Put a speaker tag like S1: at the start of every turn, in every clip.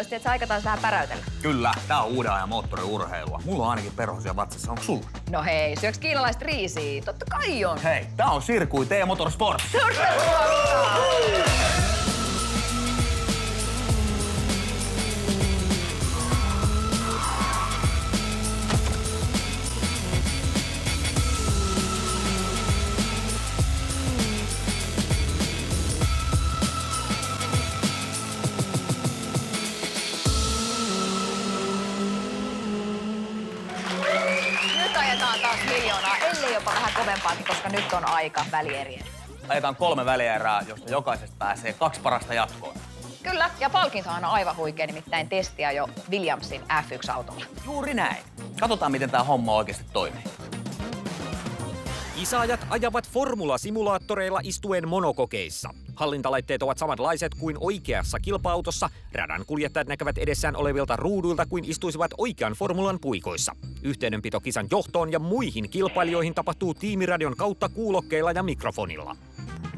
S1: että sä aikataan vähän päräytellä.
S2: Kyllä, tää on uuden ajan moottoriurheilua. Mulla on ainakin perhosia vatsassa, onko sulla?
S1: No hei, syöks kiinalaiset riisiä? Totta kai on.
S2: Hei, tää on Circuit Motorsport.
S1: Nyt ajetaan taas miljoonaa, ellei jopa vähän kovempaakin, koska nyt on aika välieriä.
S2: Ajetaan 3 välierää, josta jokaisesta pääsee 2 parasta jatkoon.
S1: Kyllä, ja palkintohan on aivan huikea, nimittäin testiä jo Williamsin F1-autolla.
S2: Juuri näin. Katsotaan, miten tää homma oikeasti toimii.
S3: Kisaajat ajavat formulasimulaattoreilla istuen monokokeissa. Hallintalaitteet ovat samanlaiset kuin oikeassa kilpa-autossa. Radan kuljettajat näkevät edessään olevilta ruuduilta kuin istuisivat oikean formulan puikoissa. Yhteydenpito kisan johtoon ja muihin kilpailijoihin tapahtuu tiimiradion kautta kuulokkeilla ja mikrofonilla.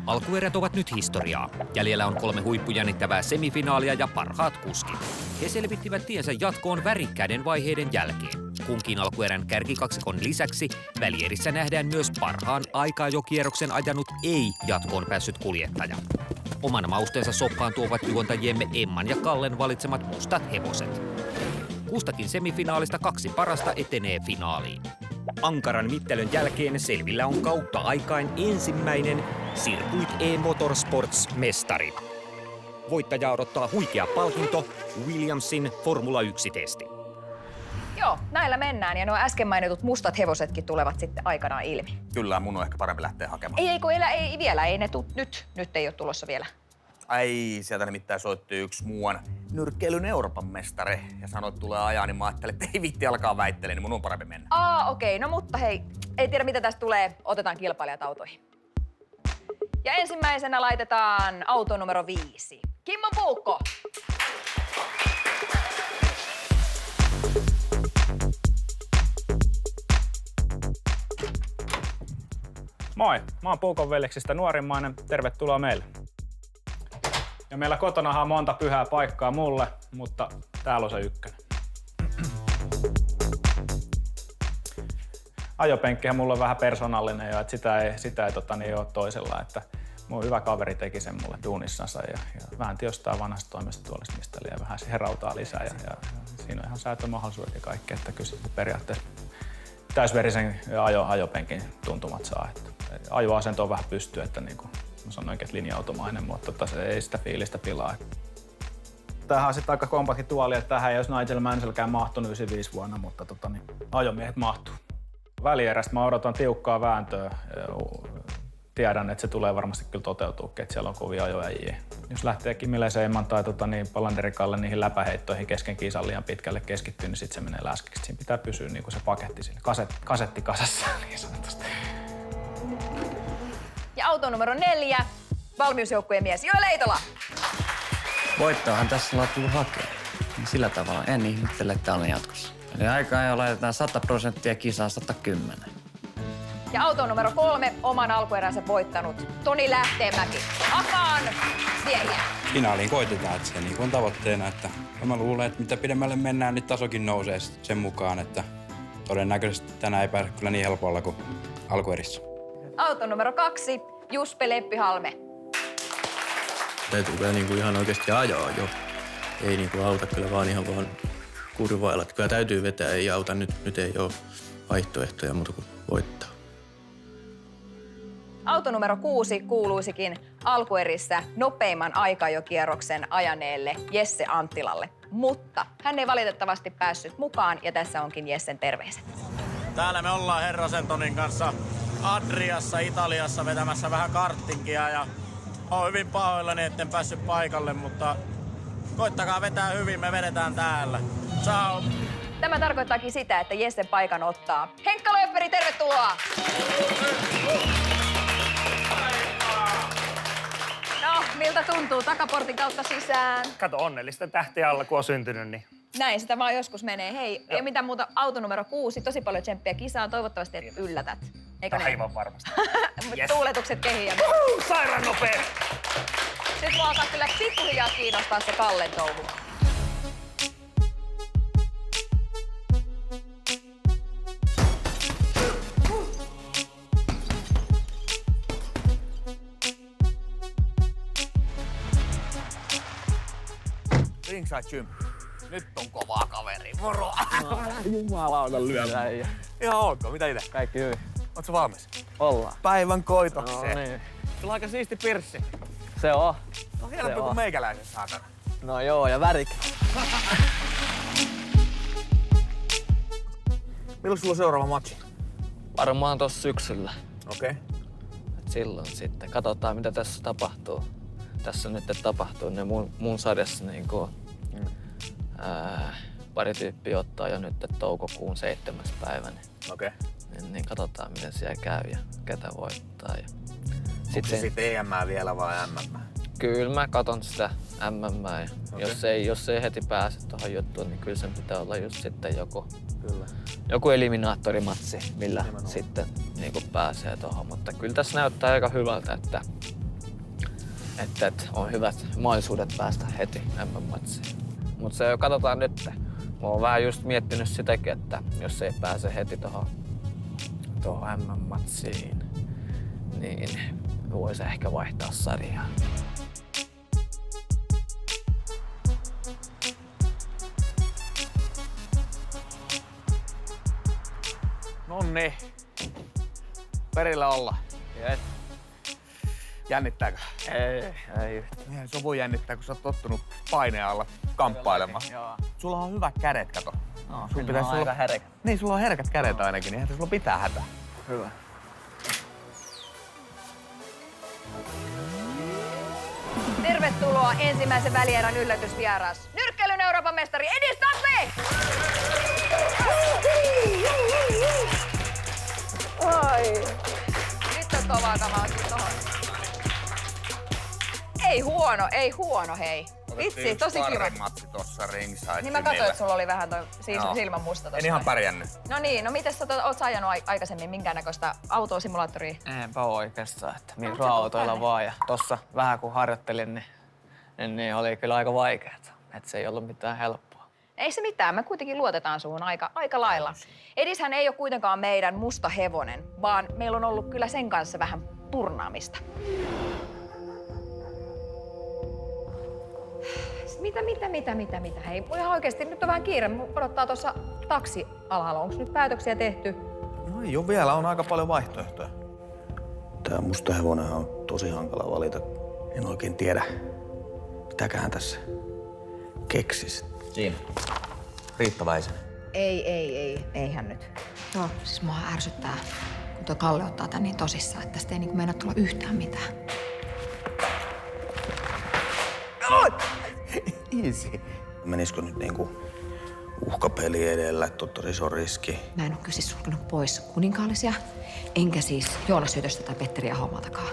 S3: Alkuerät ovat nyt historiaa. Jäljellä on 3 huippujännittävää semifinaalia ja parhaat kuskit. He selvittivät tiensä jatkoon värikkäiden vaiheiden jälkeen. Kunkin alkuerän kärkikaksikon lisäksi välierissä nähdään myös parhaan aikaajokierroksen ajanut ei-jatkoon päässyt kuljettaja. Oman mausteensa soppaan tuovat juontajiemme Emman ja Kallen valitsemat mustat hevoset. Kustakin semifinaalista 2 parasta etenee finaaliin. Ankaran mittelön jälkeen selvillä on kautta aikain ensimmäinen Circuit Motorsports-mestari. Voittaja odottaa huikea palkinto, Williamsin Formula 1-testi.
S1: Joo, näillä mennään ja nuo äsken mainitut mustat hevosetkin tulevat sitten aikanaan ilmi.
S2: Kyllä, mun on ehkä parempi lähteä hakemaan.
S1: Ei vielä, ei ne nyt. Nyt ei ole tulossa vielä.
S2: Ai, sieltä nimittäin soitti yksi muuan nyrkkeilyn Euroopan mestari ja sanoi, että tulee ajaa, niin mä ajattelin, että ei viitti alkaa väittelee, niin mun on parempi mennä.
S1: Okei, no mutta hei, ei tiedä mitä tästä tulee, otetaan kilpailijat autoihin. Ja ensimmäisenä laitetaan auto numero 5. Kimmo Puukko!
S4: Moi, mä oon Puukon veljeksistä nuorimmainen, tervetuloa meille. Ja meillä kotonahan on monta pyhää paikkaa mulle, mutta täällä on se ykkönen. Ajopenkkihän mulla on vähän persoonallinen jo, että sitä ei ole toisella. Että mun hyvä kaveri teki sen mulle duunissansa ja väänti jostain vanhasta toimistotuolista, mistä liian vähän siihen rautaa lisää. Ja siinä on ihan säätömahdollisuudet ja kaikki, että kyllä periaatteessa täysverisen ajopenkin tuntumat saa. Että ajoasento on vähän pystyä, että niin kuin mä sanoinkin, että linja-automainen, mutta se ei sitä fiilistä pilaa. Tämähän on sitten aika kompakti tuoli, että tähän ei olisi Nigel Mansellkään mahtunut 95 vuonna, mutta ajomiehet mahtuu. Välierästä mä odotan tiukkaa vääntöä. Tiedän, että se tulee varmasti kyllä toteutuukin, että siellä on kovia ajoäjiä. Jos lähtee Kimille Seiman tai Pallanderikalle niihin läpäheittoihin kesken kisan liian pitkälle keskittyy, niin sitten se menee läskiksi. Siinä pitää pysyä niin kuin se paketti sille kasetti kasassa niin sanotusti.
S1: Ja auto numero 4, valmiusjoukkueen mies Joel Leitola.
S5: Voittoahan tässä ollaan tullut hakemaan. Sillä tavalla en ihmettele, että täällä on jatkossa. Eli aikaa jo laitetaan 100% kisaan 110.
S1: Ja auto numero 3, oman alkueränsä voittanut Toni Lähteenmäki. Akaan siehiä.
S6: Finaaliin koitetaan, että se niin on tavoitteena. Että mä luulen, että mitä pidemmälle mennään, niin tasokin nousee sen mukaan, että todennäköisesti tänään ei pääse kyllä niin helpolla kuin alkuerissä.
S1: Auto numero 2, Juspe Leppihalme.
S7: Täytyy kyllä niin kuin ihan oikeasti ajaa jo. Ei niin kuin auta kyllä vaan ihan vaan kurvailla. Kyllä täytyy vetää, ei auta. Nyt ei ole vaihtoehtoja muuta kuin voittaa.
S1: Auto numero 6 kuuluisikin alkuerissä nopeimman aikajokierroksen ajaneelle Jesse Anttilalle. Mutta hän ei valitettavasti päässyt mukaan ja tässä onkin Jessen terveiset.
S8: Täällä me ollaan Herrasentonin kanssa Adriassa, Italiassa vetämässä vähän karttingia ja on hyvin pahoillani, etten päässyt paikalle, mutta koittakaa vetää hyvin, me vedetään täällä. Ciao!
S1: Tämä tarkoittaakin sitä, että Jessen paikan ottaa Henkka Lööpperi, tervetuloa! No, miltä tuntuu? Takaportin kautta sisään.
S9: Kato, onnellisten tähtien alla, kun on syntynyt, niin...
S1: Näin sitä vaan joskus menee. Hei, ei mitään muuta. Auto numero 6, tosi paljon tsemppiä kisaan. Toivottavasti et yllätät. Eikö näin?
S9: Aivan varmasti.
S1: Yes. Tuuletukset kehiin.
S9: Sairaan nopea!
S1: Nyt mua alkaa kyllä pikkuhiljaa kiinnostaa se Kallen touhu.
S2: Ringside Gym. Nyt on kovaa kaveri, moro!
S10: Jumalauta lyödä.
S2: Ihan ok, mitä ite?
S10: Kaikki hyvin.
S2: Ootko valmis?
S10: Ollaan.
S2: Päivän koitokseen.
S10: No niin.
S2: Sulla on aika siisti pirssi.
S10: Se on.
S2: No helpompi kuin meikäläisen saatana.
S10: No joo, ja värik.
S2: Milloin sulla on seuraava matchi?
S10: Varmaan tossa syksyllä.
S2: Okei.
S10: Et silloin sitten. Katsotaan mitä tässä tapahtuu. Tässä nyt tapahtuu ne mun sarjassa niinku, pari tyyppiä ottaa jo nyt toukokuun 7. päivä.
S2: Okei.
S10: Niin katsotaan miten siellä käy ja ketä voittaa. Ja
S2: Onko se sit EM vielä vai MM?
S10: Kyllä mä katon sitä MM ja jos ei heti pääse tuohon juttuun, niin kyllä sen pitää olla just sitten joku eliminaattorimatsi, millä sitten niin pääsee tuohon. Mutta kyllä tässä näyttää aika hyvältä, että on hyvät mahdollisuudet päästä heti MM-matsiin. Mutta se katsotaan nyt. Mä oon vähän just miettinyt sitäkin, että jos ei pääse heti tuohon MM-matsiin, niin voisi ehkä vaihtaa sarjaa.
S2: Nonni. Perillä olla.
S10: Yes.
S2: Jännittääkö?
S10: Ei yhtään.
S2: Eihän se voi jännittää, kun sä oot tottunut paineen alla kamppailemaan.
S10: Joo.
S2: Sulla on hyvät kädet, kato.
S10: No,
S2: Sun pitäisi
S10: aika herkät.
S2: Niin, sulla on herkät kädet ainakin, niin eihän sulla pitää hätää.
S10: Hyvä.
S1: Tervetuloa ensimmäisen välierän yllätysvieras. Nyrkkeilyn Euroopan mestari Eddie Staffley! Ai. Nyt on kovaa kamaa tohon. Ei huono hei. Vitsi, tosi kiva.
S2: matsi tossa ringside.
S1: Niin mä katsoin, että sulla oli vähän toi silmän musta tossa.
S2: En ihan pärjännyt.
S1: No niin, no mites sä oot sä ajanut aikaisemmin minkäännäköistä autosimulaattoria?
S10: Enpä oikeastaan, että mikroautoilla vaan. Ja tossa vähän kun harjoittelin, niin oli kyllä aika vaikeeta. Että se ei ollut mitään helppoa.
S1: Ei se mitään, me kuitenkin luotetaan suhun aika lailla. Edishän ei ole kuitenkaan meidän musta hevonen, vaan meillä on ollut kyllä sen kanssa vähän turnaamista. Mitä? Hei, ihan oikeesti nyt on vähän kiire. Mun odottaa tuossa taksi alhaalla. Onko nyt päätöksiä tehty?
S2: No ei ole vielä, on aika paljon vaihtoehtoja. Tää musta hevonen on tosi hankala valita. En oikein tiedä, mitäköhän tässä keksis. Siinä. Riitta Väisänen.
S1: Eihän nyt.
S11: Joo, siis mua ärsyttää, kun tuo Kalle ottaa tän niin tosissaan, että tästä ei niinku meinaa tulla yhtään mitään.
S2: Easy. Menisikö nyt niinku uhkapeli edellä, että totta iso riski?
S11: Mä en oo kyllä siis sulkenut pois kuninkaallisia, enkä siis Joonas Sytöstä tai Petteri Ahomaltakaan.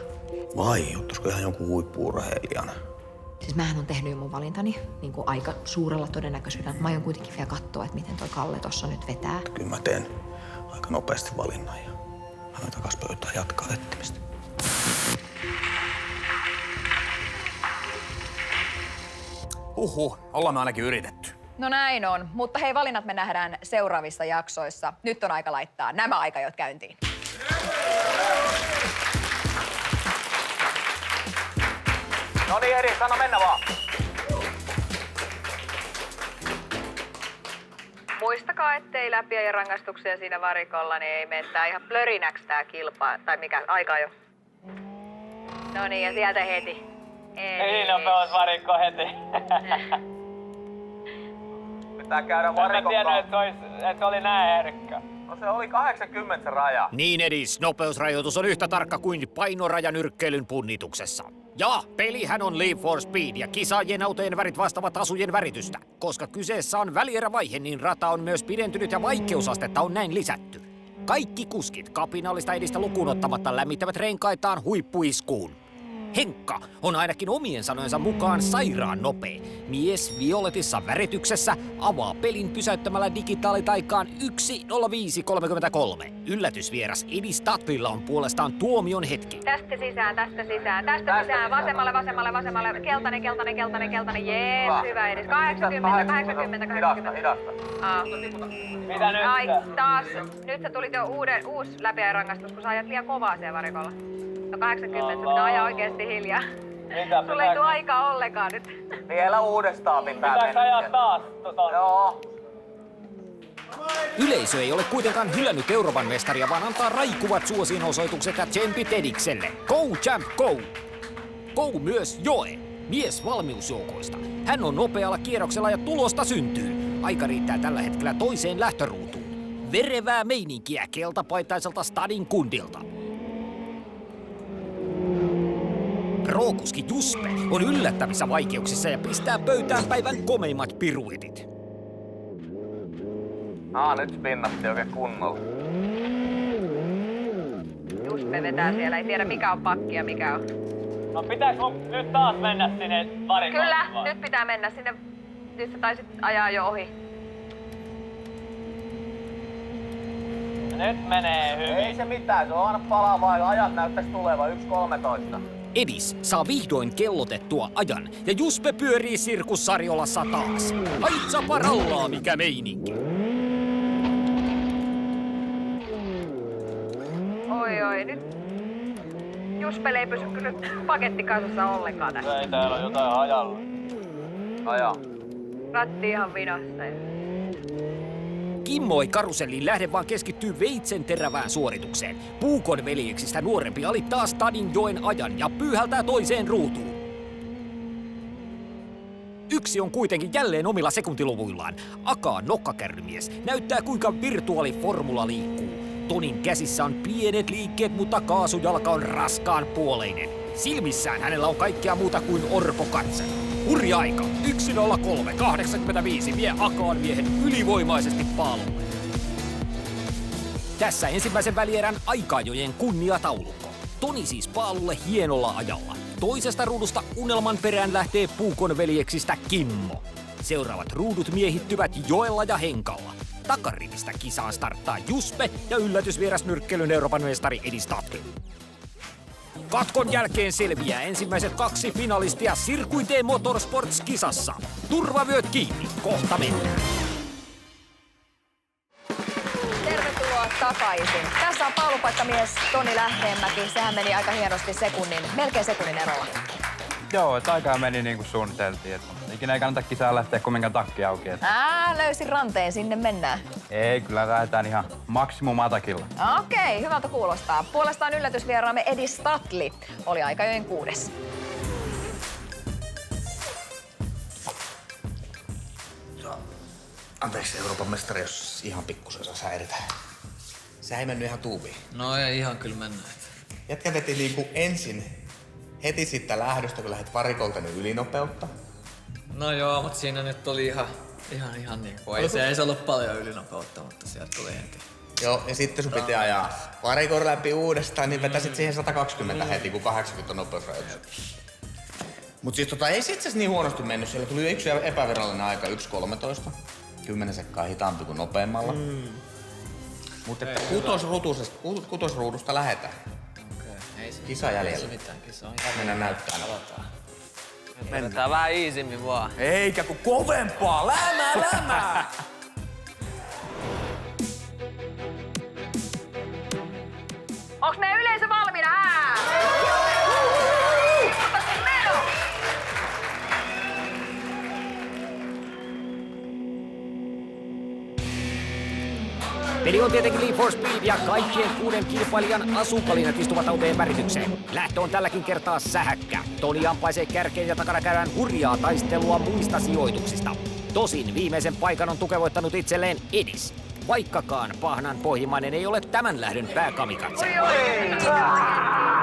S2: Vai, ottaisiko ihan jonkun huippu-urheilijan?
S11: Siis mähän on tehnyt jo mun valintani niin kuin aika suurella todennäköisyydellä. Mä aion kuitenkin vielä katsoa, että miten toi Kalle tossa nyt vetää.
S2: Kyllä mä teen aika nopeasti valinnan ja hän takas pöytään jatkaa etsimistä. Ollaan me ainakin yritetty.
S1: No näin on, mutta hei, valinnat me nähdään seuraavissa jaksoissa. Nyt on aika laittaa nämä aikajot käyntiin.
S2: No niin, Eri, sano mennä vaan.
S1: Muistakaa, ettei läpiä ja rangaistuksia siinä varikolla, niin ei mene tää ihan plörinäks tää kilpaa. Tai mikä, aika jo. No niin, ja sieltä heti.
S10: Niin nopeus varikko heti.
S2: Pitää käydä varikon
S10: En tiennyt, että oli näin herkkä.
S2: No se oli 80 se raja.
S3: Niin Edis, nopeusrajoitus on yhtä tarkka kuin painorajanyrkkeilyn punnituksessa. Ja pelihän on Leave for Speed ja kisaajien autojen värit vastaavat asujen väritystä. Koska kyseessä on välierävaihe, niin rata on myös pidentynyt ja vaikeusastetta on näin lisätty. Kaikki kuskit kapinallista Edistä lukuun ottamatta lämmittävät renkaitaan huippuiskuun. Henkka on ainakin omien sanojensa mukaan sairaan nopea. Mies violetissa värityksessä avaa pelin pysäyttämällä digitaalitaikaan 1.05.33. Yllätysvieras Eddie Statlilla on puolestaan tuomion hetki.
S1: Tästä sisään. Vasemmalle. Keltainen. Jees, hyvä Edis. 80.
S2: Hidasta.
S10: Mitä nyt?
S1: Ai, taas. Nyt sä tulit jo uusi läpiajarangaistus, kun sä ajat liian kovaa siellä varikolla. No 80, se pitää ajaa oikeesti hiljaa. Sulle ei tule aikaa ollenkaan nyt.
S2: Vielä uudestaan pitää mennä.
S10: ajaa taas?
S2: Joo.
S3: Yleisö ei ole kuitenkaan hylännyt Euroopan mestaria, vaan antaa raikuvat suosionosoitukset ja tsempit Edikselle. Go champ, go! Go myös Joe, mies valmiusjoukoista. Hän on nopealla kierroksella ja tulosta syntyy. Aika riittää tällä hetkellä toiseen lähtöruutuun. Verevää meininkiä keltapaitaiselta stadin kundilta. Pro-kuski Juspe on yllättävissä vaikeuksissa ja pistää pöytään päivän komeimmat piruetit.
S2: Nyt spinnatti oikein kunnolla.
S1: Juspe vetää siellä, ei tiedä mikä on pakki ja mikä on.
S10: No pitääks mun nyt taas mennä sinne varikolle?
S1: Kyllä, nyt pitää mennä sinne. Nyt sä taisit ajaa jo ohi.
S10: Nyt menee hyvin.
S2: Ei se mitään, se on aina palaavaa ja ajat näyttäisi tuleva 1.13.
S3: Edis saa vihdoin kellotettua ajan ja Juspe pyörii sirkussarjolassa taas. Aitsa parallaa mikä meininki.
S1: Oi, nyt Juspelle ei pysy kyllä pakettikasassa ollenkaan tässä.
S10: Ei täällä on jotain hajalla.
S2: Aja.
S1: Ratti ihan vinossa.
S3: Kimmo ei karuselliin lähde, vaan keskittyy veitsen terävään suoritukseen. Puukon veljeksistä nuorempi alittaa stadin Joen ajan ja pyyhältää toiseen ruutuun. Yksi on kuitenkin jälleen omilla sekuntiluvuillaan. Akaa nokkakärrymies näyttää kuinka virtuaaliformula liikkuu. Tonin käsissä on pienet liikkeet, mutta kaasujalka on raskaan puoleinen. Silmissään hänellä on kaikkea muuta kuin orpokatse. Hurja aika, 1.03.85 vie Akaan miehen ylivoimaisesti paalulle. Tässä ensimmäisen välierän Aikaajojen kunniataulukko. Toni siis paalulle hienolla ajalla. Toisesta ruudusta unelman perään lähtee Puukon veljeksistä Kimmo. Seuraavat ruudut miehittyvät Joella ja Henkalla. Takarivistä kisaan starttaa Juspe ja yllätysvieras nyrkkeilyn Euroopan mestari Edis Tatli. Katkon jälkeen selviää ensimmäiset 2 finalistia Circuit Motorsports-kisassa. Turvavyöt kiinni, kohta mennään.
S1: Tervetuloa takaisin. Tässä on paalupaikkamies Toni Lähteenmäki. Sehän meni aika hienosti melkein sekunnin erolla.
S6: Joo, että aikaa meni niin kuin suunniteltiin. Ikinä ei kannata kisaan lähteä kumminkaan takki auki.
S1: Löysin ranteen, sinne mennään.
S6: Ei, kyllä lähdetään ihan maksimum atakilla.
S1: Okei, hyvältä kuulostaa. Puolestaan yllätysvieraamme Edis Tatli oli Aikajoen 6.
S2: Anteeksi Euroopan mestari, jos ihan pikkusen saa häiritä. Sä ei mennyt ihan tuubiin.
S10: No ei ihan kyllä mennä.
S2: Jätkä veti niinku ensin heti sitten lähdöstä, kun lähdet varikolta, niin ylinopeutta.
S10: No joo, mutta siinä nyt oli ihan niin kuin. Ei se ollut paljon ylinopeutta, mutta sieltä tuli heti.
S2: Joo, ja sitten sun piti ajaa varikon läpi uudestaan, niin vetäsit siihen 120 heti, kun 80 on nopeusrajoitus. Mut siis ei se itse niin huonosti mennyt. Siellä tuli yksi epävirallinen aika 1.13. 10 sekkaa hitaampi kuin nopeammalla. Mutta kutosruudusta lähetään.
S10: Okei, ei se
S2: Kisa jäljellä.
S10: Ei se mitään, kisa on ihan.
S2: Mennään näyttää.
S10: Mennään vähän easimmin vaan.
S2: Eikä kun kovempaa! Lämää!
S1: Onks meidän yleisö valmiina? Meno!
S3: Peli on tietenkin Leap for Speed ja kaikkien 6 kilpailijan asukaliinat istuvat autojen väritykseen. Lähtö on tälläkin kertaa sähäkkä. Toni ampaisee kärkeen ja takana käydään hurjaa taistelua muista sijoituksista. Tosin viimeisen paikan on tukevoittanut itselleen Edis. Vaikkakaan pahnan pohjimainen ei ole tämän lähdön pääkamikatse.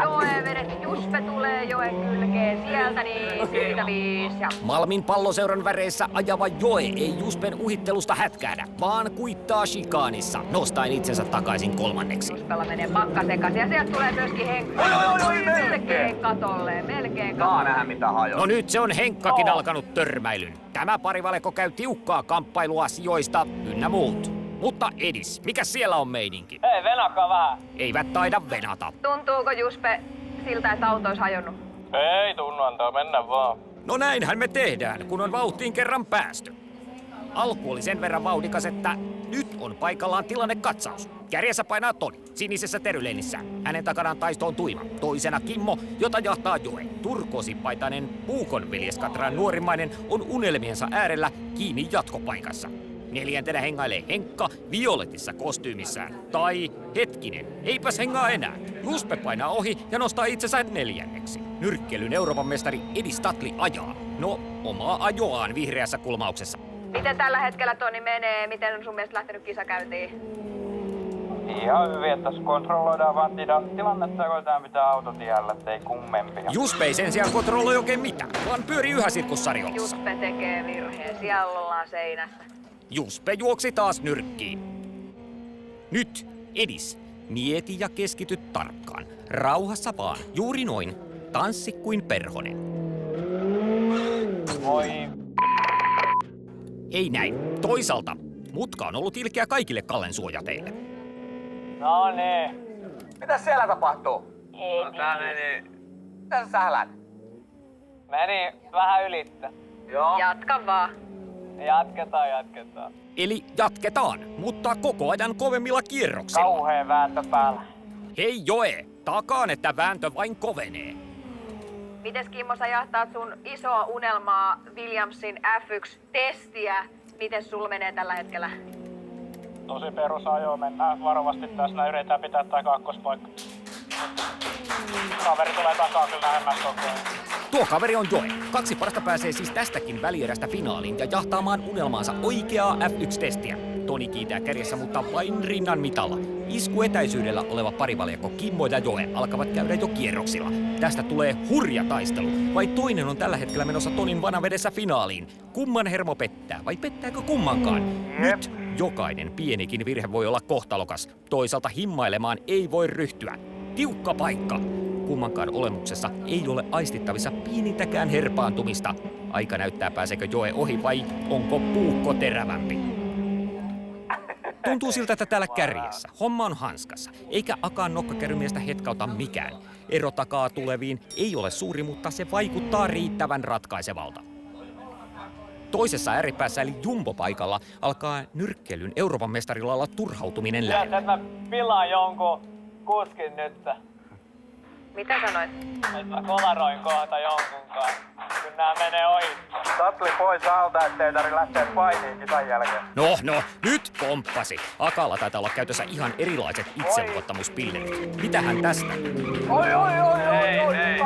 S1: Joe vedet, Juspe tulee Joen kylkeen sieltä, niin siitä 5 ja...
S3: Malmin palloseuran väreissä ajava Joe ei Juspen uhittelusta hätkäädä, vaan kuittaa shikaanissa, nostaen itsensä takaisin kolmanneksi.
S1: Juspella menee pakka sekaisin ja sieltä tulee myöskin Henkka. Melkein katolle.
S2: Saa nähdä mitä hajoaa.
S3: No nyt se on Henkkakin alkanut törmäilyn. Tämä parivaleko käy tiukkaa kamppailua sijoista ynnä muut. Mutta Edis, mikä siellä on meininki?
S10: Hei, venakaa vähän.
S3: Eivät taida venata.
S1: Tuntuuko Juspe siltä, että auto olisi hajonnut?
S10: Ei tunnu, antaa mennä vaan.
S3: No näinhän me tehdään, kun on vauhtiin kerran päästy. Alku oli sen verran vauhdikas, että nyt on paikallaan tilannekatsaus. Kärjessä painaa Toni, sinisessä Teryleinissä. Hänen takanaan taistoon Tuima. Toisena Kimmo, jota jahtaa Joe. Turkoosipaitainen Puukon veljeskatran nuorimmainen on unelmiensa äärellä kiinni jatkopaikassa. Neljäntenä hengailee Henkka violetissa kostyymissään. Tai hetkinen, eipäs hengaa enää. Juspe painaa ohi ja nostaa itsensä 4. Nyrkkeilyn Euroopan mestari Edi Statli ajaa. No, omaa ajoaan vihreässä kulmauksessa.
S1: Miten tällä hetkellä Toni menee? Miten on sun mielestä lähtenyt kisa käyntiin?
S6: Ihan hyvin, että tässä kontrolloidaan vaan tilannetta ja koetaan pitää autotiellä, ettei kummempia.
S3: Juspe ei sen sijaan kontrolloi oikein mitään, vaan pyörii yhä sirkussarjolassa.
S1: Juspe tekee virheen. Siellä ollaan seinässä.
S3: Juspe juoksi taas nyrkkiin. Nyt, Edis, mieti ja keskity tarkkaan. Rauhassa vaan, juuri noin. Tanssi kuin perhonen.
S6: Moi.
S3: Ei näin. Toisaalta, mutka on ollut ilkeä kaikille Kallen suojateille.
S6: No niin.
S2: Mitäs siellä tapahtuu?
S6: No, tää meni...
S2: Mitä sä sählät?
S6: Meni vähän ylittä.
S2: Joo.
S1: Jatka vaan.
S6: Jatketaan.
S3: Eli jatketaan, mutta koko ajan kovemmilla kierroksilla.
S6: Kauhea vääntö päällä.
S3: Hei Joe, takaan, että vääntö vain kovenee.
S1: Mites Kimmo sä jahtaat sun isoa unelmaa Williamsin F1-testiä? Miten sulla menee tällä hetkellä?
S4: Tosi perusajoa, mennään varovasti tässä, yritetään pitää tää kakkospaikka. Kaveri tulee takaa kyllä lähemmäs koko ajan.
S3: Tuo kaveri on Joe. 2 parasta pääsee siis tästäkin välierästä finaaliin ja jahtaamaan unelmaansa oikeaa F1-testiä. Toni kiitää kärjessä, mutta vain rinnan mitalla. Iskuetäisyydellä oleva parivaljakko Kimmo ja Joe alkavat käydä jo kierroksilla. Tästä tulee hurja taistelu. Vai toinen on tällä hetkellä menossa Tonin vanavedessä finaaliin? Kumman hermo pettää vai pettääkö kummankaan? Nyt jokainen pienikin virhe voi olla kohtalokas. Toisaalta himmailemaan ei voi ryhtyä. Tiukka paikka. Kummankaan olemuksessa ei ole aistittavissa pienintäkään herpaantumista. Aika näyttää, pääseekö Joe ohi vai onko puukko terävämpi. Tuntuu siltä, että täällä kärjessä homma on hanskassa, eikä Akaan nokkakärrymiestä hetkauta mikään. Ero takaa tuleviin ei ole suuri, mutta se vaikuttaa riittävän ratkaisevalta. Toisessa ääripäässä eli jumbo-paikalla alkaa nyrkkeilyn Euroopan mestarilla olla turhautuminen lähellä.
S6: Että mä pilaan jonkun kuskin nyt.
S1: Mitä sanoit?
S6: Että mä kolaroin kohta jonkunkaan, kun nää menee ohi. Statli pois alta, ettei tarvi lähteä painiin kisan jälkeen.
S3: No, nyt pomppasi. Akalla taitaa olla käytössä ihan erilaiset itseluottamuspillerit. Mitähän tästä?
S2: Oi,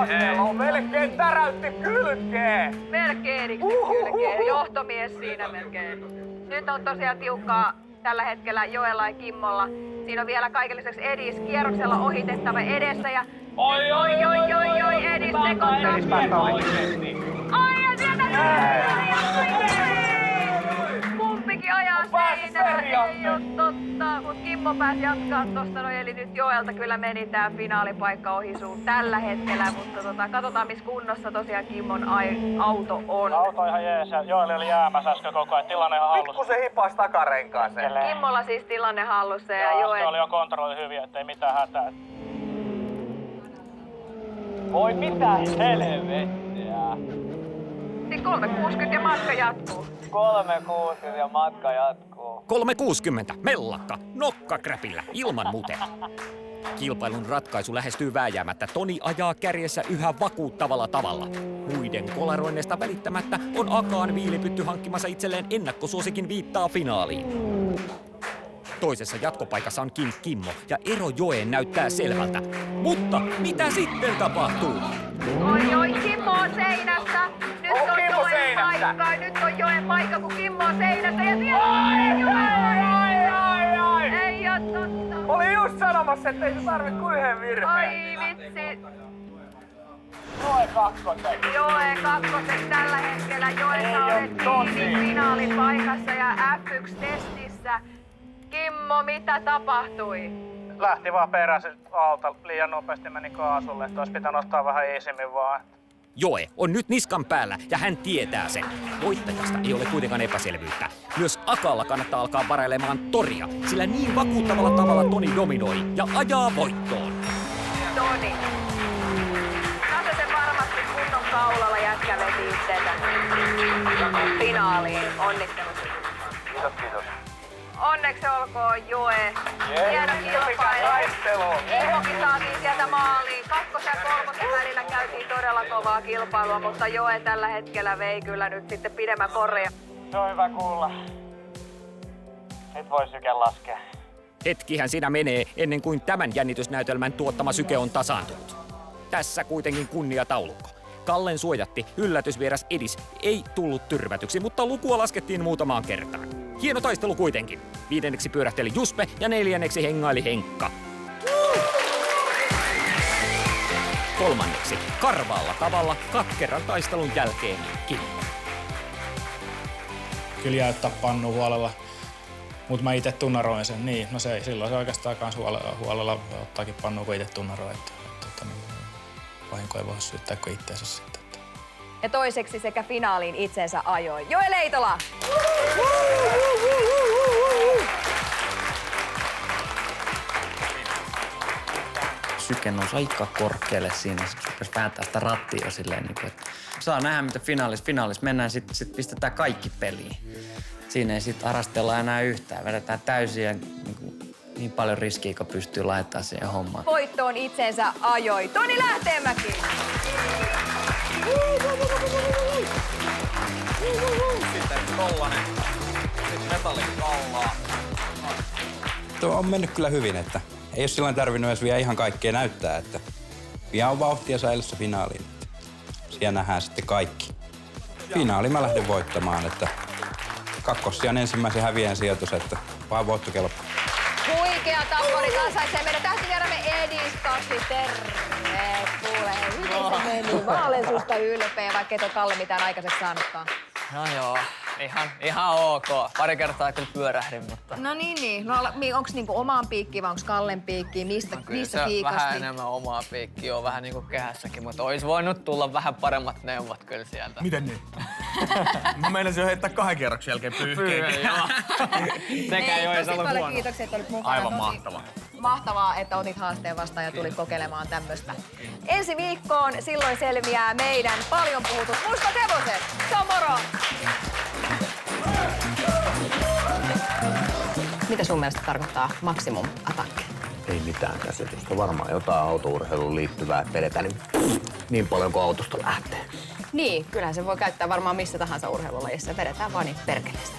S2: meillä on melkein täräytti kylkeen.
S1: Melkein kylkeen. Johtomies siinä melkein. Nyt on tosiaan tiukkaa tällä hetkellä Joella ja Kimmolla. Siinä on vielä kaiken lisäksi Edis kierroksella ohitettava edessä ja... Oi, Edis sekoittaa. Ai, ja sieltä kumpikin ajaa seinään. Ei oo totta, mut Kimmo pääsi jatkaa tosta noin, eli nyt Joelta kyllä meni tää finaalipaikka ohi suun tällä hetkellä, mutta katsotaan missä kunnossa tosiaan Kimmon auto on.
S4: Auto on ihan jees ja Joel oli jäämässä äsken koko ajan, tilanne on hallussa.
S2: Pikku se hipas takarenkaaseen.
S1: Kimmolla siis tilanne hallussa ja
S4: Joo,
S1: Joel...
S4: se oli jo kontrolli hyvin, ettei mitään hätää.
S6: Voi mitä helvettiä.
S1: Siis 360 ja matka jatkuu.
S6: 360 ja matka jatkuu.
S3: 360, mellakka, nokkakräpillä, ilman muuten. Kilpailun ratkaisu lähestyy vääjäämättä. Toni ajaa kärjessä yhä vakuuttavalla tavalla. Muiden kolaroinneista välittämättä on Akaan viilipytty hankkimassa itselleen ennakkosuosikin viittaa finaaliin. Toisessa jatkopaikassa on Kimmo ja ero Joeen näyttää selvältä. Mutta mitä sitten tapahtuu?
S1: Oi, Kimmo on seinässä. Nyt on Joen paikka. Nyt on Joen paikka, kun Kimmo on seinässä. Ja siellä on Joe. Ei oo totta.
S2: Olin just sanomassa, että ei se tarvi kuin yhden virheen.
S1: Ai vitsi.
S2: Joe kakkoseksi.
S1: Joe kakkoseksi tällä hetkellä. Joessa olet finaalipaikassa ja F1-testissä. Kimmo, mitä tapahtui?
S4: Lähti vaan peräsi alta, liian nopeasti meni kaasulle, että olisi pitänyt ottaa vähän iisimmin vaan.
S3: Joe on nyt niskan päällä ja hän tietää sen. Voittajasta ei ole kuitenkaan epäselvyyttä. Myös Akalla kannattaa alkaa varailemaan Toria, sillä niin vakuuttavalla tavalla Toni dominoi ja ajaa voittoon.
S1: Toni. Kase se varmasti kunnon kaulalla jätkä veti itsensä finaaliin. Onnittelut.
S6: Kiitos.
S1: Onneksi olkoon Joe. Hieno kilpailu. Immokin saatiin sieltä maaliin. 2. ja 3. välillä käytiin todella kovaa kilpailua, mutta Joe tällä hetkellä vei kyllä nyt sitten pidemmän korja.
S9: Se on hyvä kuulla. Nyt voi syke laskea.
S3: Hetkihän siinä menee ennen kuin tämän jännitysnäytelmän tuottama syke on tasaantunut. Tässä kuitenkin kunniataulukko. Kallen suojatti yllätysvieras Edis ei tullut tyrmätyksi, mutta lukua laskettiin muutamaan kertaan. Hieno taistelu kuitenkin. 5. pyörähteli Juspe ja 4. hengaili Henkka. 3. karvaalla tavalla katkeran taistelun jälkeen Kimmo.
S4: Kyllä jäyttää pannu huolella, mutta mä itse tunnaroin sen. Niin, no silloin se oikeastaan kans huolella ottaakin pannu, kun itse tunnaroin. Vahinko ei voi syyttää kuin itseensä sitten.
S1: Ja toiseksi sekä finaaliin itsensä ajoi Joe Leitola.
S5: Syke nousi aika korkealle siinä, se rupesi vääntää sitä rattia jo silleen, että saa nähdä, mitä finaalis mennään, sit pistetään kaikki peliin. Siinä ei sit arastella enää yhtään, vedetään täysin ja niin paljon riskiä, kun pystyy laittamaan siihen hommaan.
S1: Voittoon itsensä ajoi Toni Lähteenmäki.
S10: Sitten tollanen. Sitten metallin kallaa.
S6: Tuo on mennyt kyllä hyvin, että ei ole silloin tarvinnut edes vielä ihan kaikkea näyttää, että pian on vauhtia säilyssä finaaliin. Siellä nähdään sitten kaikki. Finaali mä lähden voittamaan, että kakkossijan ensimmäisen häviän sijoitus, että vaan voittokelpo.
S1: Huikea tappari ansaitsee meidän tähtivieraamme Edis Kasvi. Tervetuloa. Miten se meni? Mä olen susta ylpeä, vaikka et ole Kalle mitään aikaiseksi saanutkaan.
S10: No joo, ihan ok. Pari kertaa kyllä pyörähdin, mutta...
S1: No niin. No, onko niinku omaan piikkiin vai onko Kallen piikkiin? Mistä
S10: se
S1: kiikasti?
S10: vähän enemmän omaa piikkiä on vähän niinku kehässäkin, mutta olisi voinut tulla vähän paremmat neuvot kyllä sieltä.
S2: Miten niin? Mä meinasin jo heittää 2 kierroksen jälkeen pyyhkeen.
S10: Joo. Sekä ei olisi ollut huono.
S1: Kiitoksia, että olit mukana.
S2: Aivan mahtavaa.
S1: Mahtavaa, että otit haasteen vastaan ja tulit kokeilemaan tämmöistä. Ensi viikkoon silloin selviää meidän paljon puhutut mustat hevoset. Se on moro! Mitä sun mielestä tarkoittaa maximum attack?
S2: Ei mitään käsitystä. Varmaan jotain autourheiluun liittyvää, että vedetään niin paljon kuin autosta lähtee.
S1: Niin, kyllähän se voi käyttää varmaan missä tahansa urheilulajissa. Vedetään vaan niin perkeleesti.